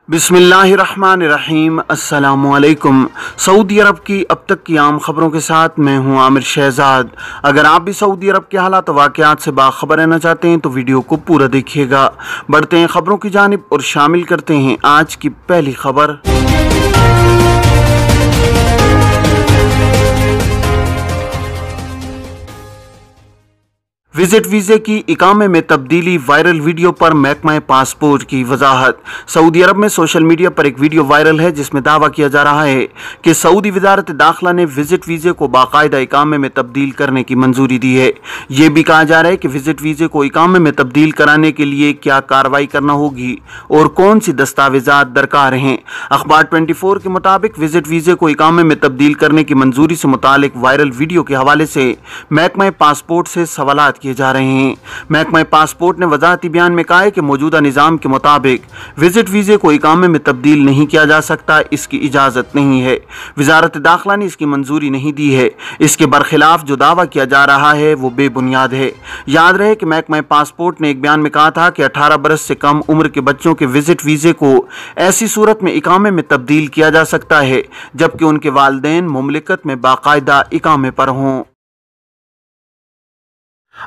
बिस्मिल्लाहिर्रहमानिर्रहीम। अस्सलामुअलैकुम। सऊदी अरब की अब तक की आम खबरों के साथ मैं हूं आमिर शहजाद। अगर आप भी सऊदी अरब के हालात व वाक़यात से बाखबर रहना चाहते हैं तो वीडियो को पूरा देखिएगा। बढ़ते हैं खबरों की जानिब और शामिल करते हैं आज की पहली खबर। विजिट वीज़े की इकामे में तब्दीली, वायरल वीडियो पर महकमा पासपोर्ट की वजाहत। सऊदी अरब में सोशल मीडिया पर एक वीडियो वायरल है जिसमें दावा किया जा रहा है कि सऊदी वजारत दाखिला ने विजिट वीज़े को बाकायदा इकामे में तब्दील करने की मंजूरी दी है। ये भी कहा जा रहा है कि विजिट वीज़े को इकामे में तब्दील कराने के लिए क्या कार्रवाई करना होगी और कौन सी दस्तावेजात दरकार हैं। अखबार 24 के मुताबिक विजिट वीज़े को इकामे में तब्दील करने की मंजूरी से मुतालिक वायरल वीडियो के हवाले से महकमा पासपोर्ट से सवालात किए जा रहे हैं। महकमा पासपोर्ट ने वजाहती बयान में कहा है कि मौजूदा निज़ाम के मुताबिक विजिट वीज़े को इकामे में तब्दील नहीं किया जा सकता, इसकी इजाज़त नहीं है। वजारत दाखिला ने इसकी मंजूरी नहीं दी है। इसके बरखिलाफ जो दावा किया जा रहा है वो बेबुनियाद है। याद रहे कि महकमा पासपोर्ट ने एक बयान में कहा था कि 18 बरस से कम उम्र के बच्चों के विजिट वीज़े को ऐसी सूरत में इकामे में तब्दील किया जा सकता है जबकि उनके वालिदैन मुमलिकत में बाकायदा इकामे पर हों।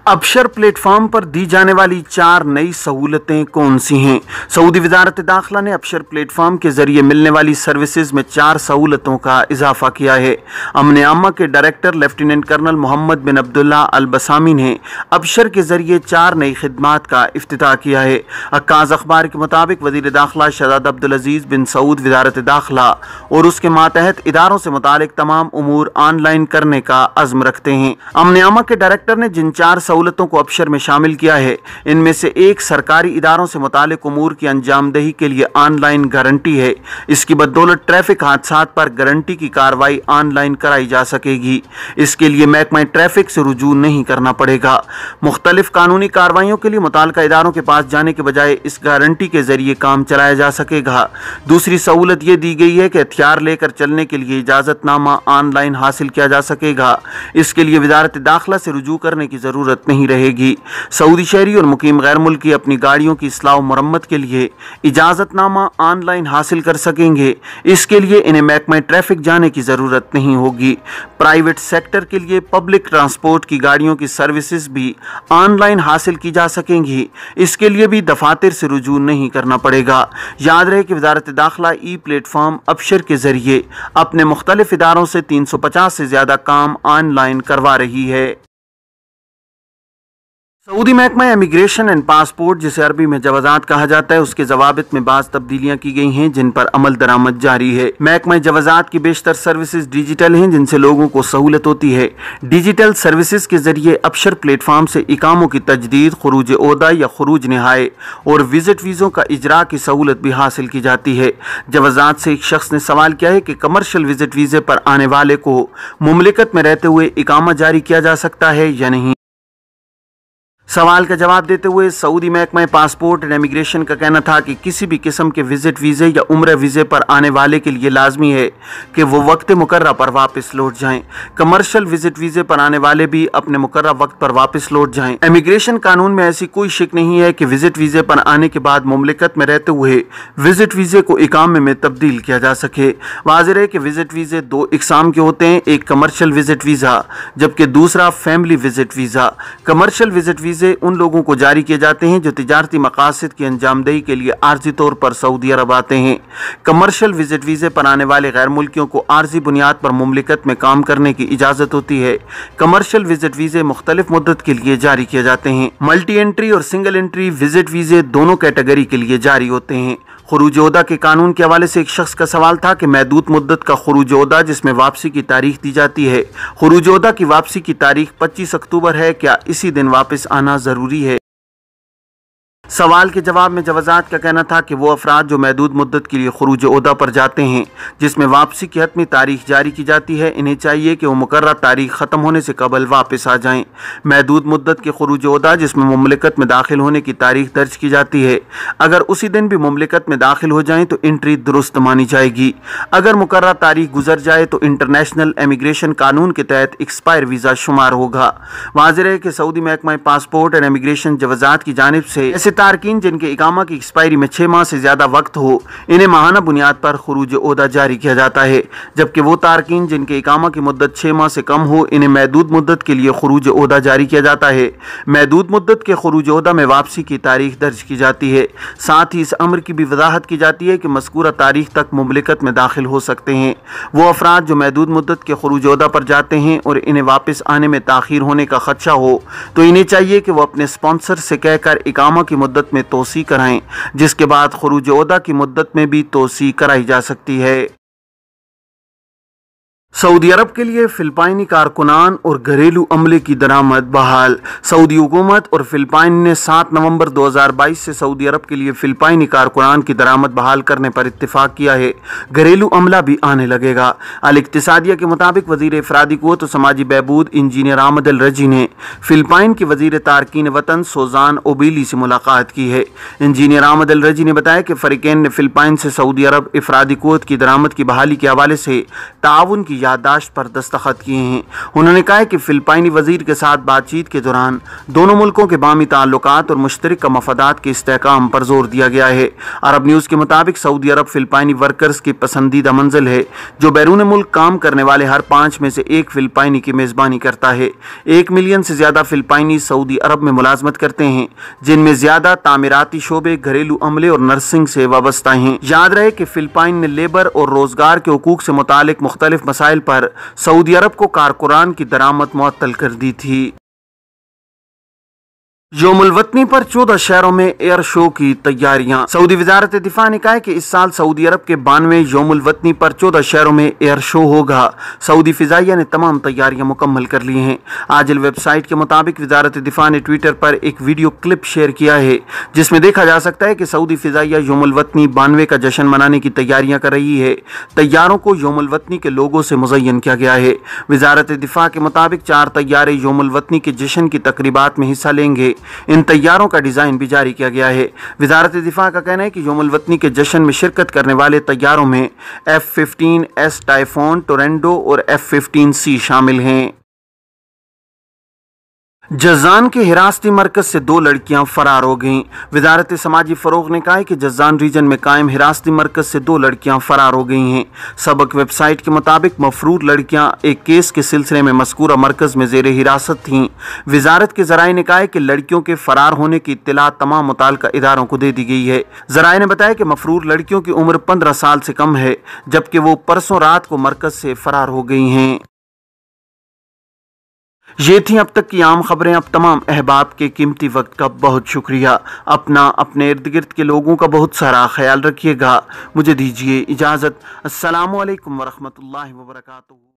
अबशर प्लेटफॉर्म पर दी जाने वाली 4 नई सहूलतें कौन सी हैं? सऊदी वजारत दाखिला ने अबशर प्लेटफॉर्म के जरिए मिलने वाली सर्विसेज में 4 सहूलतों का इजाफा किया है। अमन आमा के डायरेक्टर लेफ्टिनेंट कर्नल मोहम्मद बिन अब्दुल्ला अल बसामी ने अबशर के जरिए 4 नई खिदमात का इफ्तिताह किया है। अक्काज़ अखबार के मुताबिक वज़ीर दाखिला शहजाद अब्दुल अजीज़ बिन सऊद वजारत दाखिला और उसके मातहत इदारों से मुतालिक तमाम उमूर ऑनलाइन करने का अज़्म रखते हैं। अमन आमा के डायरेक्टर ने जिन 4 सहूलतों को अबशर में शामिल किया है इनमें से एक सरकारी इदारों से मुतालिक उमूर की अंजामदही के लिए ऑनलाइन गारंटी है। इसकी बदौलत ट्रैफिक हादसात पर गारंटी की कार्रवाई ऑनलाइन कराई जा सकेगी। इसके लिए महकमा ट्रैफिक से रुजू नहीं करना पड़ेगा। मुख्तलिफ कानूनी कार्रवाइयों के लिए मुताल्लिका इदारों के पास जाने के बजाय इस गारंटी के जरिए काम चलाया जा सकेगा। दूसरी सहूलत ये दी गई है कि हथियार लेकर चलने के लिए इजाजतनामा ऑनलाइन हासिल किया जा सकेगा। इसके लिए वजारत दाखिला से रुजू करने की जरूरत नहीं रहेगी। सऊदी शहरी और मुकीम गैर मुल्की अपनी गाड़ियों की इस्लाह मरम्मत के लिए इजाजतनामा ऑनलाइन हासिल कर सकेंगे। इसके लिए इन्हें महकमा ट्रैफिक जाने की जरूरत नहीं होगी। प्राइवेट सेक्टर के लिए पब्लिक ट्रांसपोर्ट की गाड़ियों की सर्विसेज भी ऑनलाइन हासिल की जा सकेंगी। इसके लिए भी दफातर से रुजू नहीं करना पड़ेगा। याद रहे कि वजारत दाखिला ई प्लेटफॉर्म अबशर के जरिए अपने मुख्तलिफ इदारों से 350 से ज्यादा काम ऑनलाइन करवा रही है। सऊदी महकमा इमिग्रेशन एंड पासपोर्ट, जिसे अरबी में जवाजात कहा जाता है, उसके जवाबित में बाज़ तब्दीलियां की गई हैं जिन पर अमल दरामद जारी है। महकमा जवाजात की बेशतर सर्विसेज डिजिटल हैं जिनसे लोगों को सहूलत होती है। डिजिटल सर्विसेज के जरिए अबशर प्लेटफॉर्म से इकामों की तजदीद, खुरूज ओहदा या खुरूज नहाए और विजिट वीज़ों का इजरा की सहूलत भी हासिल की जाती है। जवाजात से एक शख्स ने सवाल किया है कि कमर्शियल विजिट वीज़े पर आने वाले को मुमलिकत में रहते हुए इकामा जारी किया जा सकता है या नहीं। सवाल का जवाब देते हुए सऊदी महकमा पासपोर्ट एंड इमिग्रेशन का कहना था कि किसी भी किस्म के विजिट वीज़े या उम्र वीज़े पर आने वाले के लिए लाजमी है कि वो वक्त मुकर्रर पर वापस लौट जाएं। कमर्शियल विजिट वीज़े पर आने वाले भी अपने मुकर्रर वक्त पर वापस लौट जाएं। इमिग्रेशन कानून में ऐसी कोई शिक नहीं है कि विजिट वीज़े पर आने के बाद मुमलिकत में रहते हुए विजिट वीज़े को इकामे में तब्दील किया जा सके। वाज़ेह है कि विजिट वीज़े 2 इकसाम के होते हैं, एक कमर्शियल विजिट वीज़ा जबकि दूसरा family visit visa. Commercial visit वीज़े उन लोगों को जारी किए जाते हैं जो तिजारती मकासद की अंजामदही के लिए आर्जी तौर पर सऊदी अरब आते हैं। कमर्शियल विजिट वीज़े पर आने वाले गैर मुल्कियों को आर्जी बुनियाद पर मुमलिकत में काम करने की इजाज़त होती है। कमर्शियल विजिट वीज़े मुख्तलिफ मुद्दत के लिए जारी किए जाते हैं। मल्टी एंट्री और सिंगल एंट्री विजिट वीज़े दोनों कैटेगरी के लिए जारी होते हैं। खुरूज ओहदा के कानून के हवाले से एक शख्स का सवाल था कि महदूद मुद्दत का खुरूज ओहदा जिसमें वापसी की तारीख दी जाती है, खुरूज ओहदा की वापसी की तारीख 25 अक्टूबर है, क्या इसी दिन वापस आना ज़रूरी है? सवाल के जवाब में जवाजात का कहना था कि वो अफराद जो महदूद मुद्दत के लिए खुरूज ओहदा पर जाते हैं जिसमें वापसी की हतमी तारीख जारी की जाती है, इन्हें चाहिए कि वो मुकर्रर तारीख ख़त्म होने से कबल वापस आ जाएं। महदूद मुद्दत के खुरूज ओहदा जिसमें मुमलिकत में दाखिल होने की तारीख दर्ज की जाती है, अगर उसी दिन भी मुमलिकत में दाखिल हो जाएं तो एंट्री दुरुस्त मानी जाएगी। अगर मुकर्रर तारीख गुजर जाए तो इंटरनेशनल इमिग्रेशन कानून के तहत एक्सपायर वीज़ा शुमार होगा। वाज़ेह है कि सऊदी महकमा पासपोर्ट एंड इमिग्रेशन जवाजात की जानिब से ऐसे तारकीन जिनके इकामा की एक्सपायरी में 6 माह से ज्यादा वक्त हो, इन्हें माहाना बुनियाद पर खुरूज ओहदा जारी किया जाता है, जबकि वो तारकीन जिनके इकामा की मुद्दत 6 माह से कम हो, इन्हें महदूद मुद्दत के लिए खुरूज ओहदा जारी किया जाता है। महदूद मुद्दत के खुरूज ओहदा में वापसी की तारीख दर्ज की जाती है। साथ ही इस अमर की भी वजाहत की जाती है कि मज़कूरा तारीख तक मुमलिकत में दाखिल हो सकते हैं वो अफराद जो महदूद मुद्दत के खुरूज ओहदा पर जाते हैं और इन्हें वापस आने में ताख़ीर होने का खदशा हो, तो इन्हें चाहिए कि वो अपने स्पॉन्सर से कहकर इकामा की मुद्दत में तोसी कराएं, जिसके बाद खुरूज ओहदा की मुद्दत में भी तोसी कराई जा सकती है। सऊदी अरब के लिए फिलिपाइनी कारकुनान और घरेलू अमले की दरामद बहाल। सऊदी हुकूमत और फिलिपाइन ने 7 नवंबर 2022 से सऊदी अरब के लिए फिलिपाइनी कारकुनान की दरामद बहाल करने पर इत्तेफाक किया है। घरेलू अमला भी आने लगेगा। अल इक्तिसादिया के मुताबिक वजीर इफरादी क़ुव्वत और समाजी बहबूद इंजीनियर आमद अल रजी ने फिलिपाइन की वजीर तारकीन वतन सोजान ओबीली से मुलाकात की है। इंजीनियर आमद अल रजी ने बताया कि फ़रीक़ैन ने फिलिपाइन से सऊदी अरब इफरादी क़ुव्वत की दरामद की बहाली के हवाले से ताउन की याददाश्त पर दस्तखत किए हैं। उन्होंने कहा कि फिलिपाइनी वजीर के साथ बातचीत के दौरान दोनों मुल्कों के बामी ताल्लुकात और मुश्तरका मफादात के इस्तेहकाम पर जोर दिया गया है। अरब न्यूज़ के मुताबिक सऊदी अरब फिलिपाइनी वर्कर्स की पसंदीदा मंजिल है, जो बैरून मुल्क काम करने वाले हर 5 में से एक फिलिपाइनी की मेज़बानी करता है। 1 मिलियन से ज़्यादा फिलिपाइनी सऊदी अरब में मुलाजमत करते हैं, जिनमें ज़्यादा तामीराती शोबे, घरेलू अमले और नर्सिंग से वाबस्ता हैं। याद रहे कि फिलिपाइन ने लेबर और रोजगार के हुकूक से मुतालिक मुख्तलिफ मसाइल पर सऊदी अरब को कारकुनान की दरामद मुअत्तल कर दी थी। यौमुल वतनी पर 14 शहरों में एयर शो की तैयारियां। सऊदी वजारत दिफा ने कहा है कि इस साल सऊदी अरब के 92वें यौमुल वतनी पर 14 शहरों में एयर शो होगा। सऊदी फिजाइया ने तमाम तैयारियां मुकम्मल कर ली हैं। आजिल वेबसाइट के मुताबिक वजारत दिफा ने ट्विटर पर एक वीडियो क्लिप शेयर किया है, जिसमें देखा जा सकता है कि सऊदी फिजाइया यौमुल वतनी 92 का जश्न मनाने की तैयारियां कर रही है। तैयारों को यौमुल वतनी के लोगों से मुज़य्यन किया गया है। वजारत दिफा के मुताबिक 4 तैयारे यौमुल वतनी के जश्न की तकरीबात में हिस्सा लेंगे। इन तैयारों का डिज़ाइन भी जारी किया गया है। वजारत दिफा का कहना है कि यौमुल वतनी के जश्न में शिरकत करने वाले तैयारों में F-15S टाइफोन, टोरेंडो और F-15C शामिल हैं। जज़ान के हिरासती मरकज से 2 लड़कियां फरार हो गईं। वजारत समाजी फ़रोग़ ने कहा है कि जज़ान रीजन में कायम हिरासती मरकज से 2 लड़कियां फरार हो गई हैं। सबक वेबसाइट के मुताबिक मफरूर लड़कियां एक केस के सिलसिले में मज़कूरा मरकज़ में ज़ेर हिरासत थीं। वजारत के ज़राए ने कहा है कि लड़कियों के फरार होने की इत्तला तमाम मुताल्लिक़ा इदारों को दे दी गई है। ज़राए ने बताया कि मफरूर लड़कियों की उम्र 15 साल से कम है, जबकि वो परसों रात को मरकज़ से फरार हो गई हैं। ये थी अब तक की आम खबरें। अब तमाम अहबाब के कीमती वक्त का बहुत शुक्रिया। अपना, अपने इर्द गिर्द के लोगों का बहुत सारा ख्याल रखिएगा। मुझे दीजिए इजाज़त। अस्सलामु अलैकुम वरहमतुल्लाहि वबरकातुहू।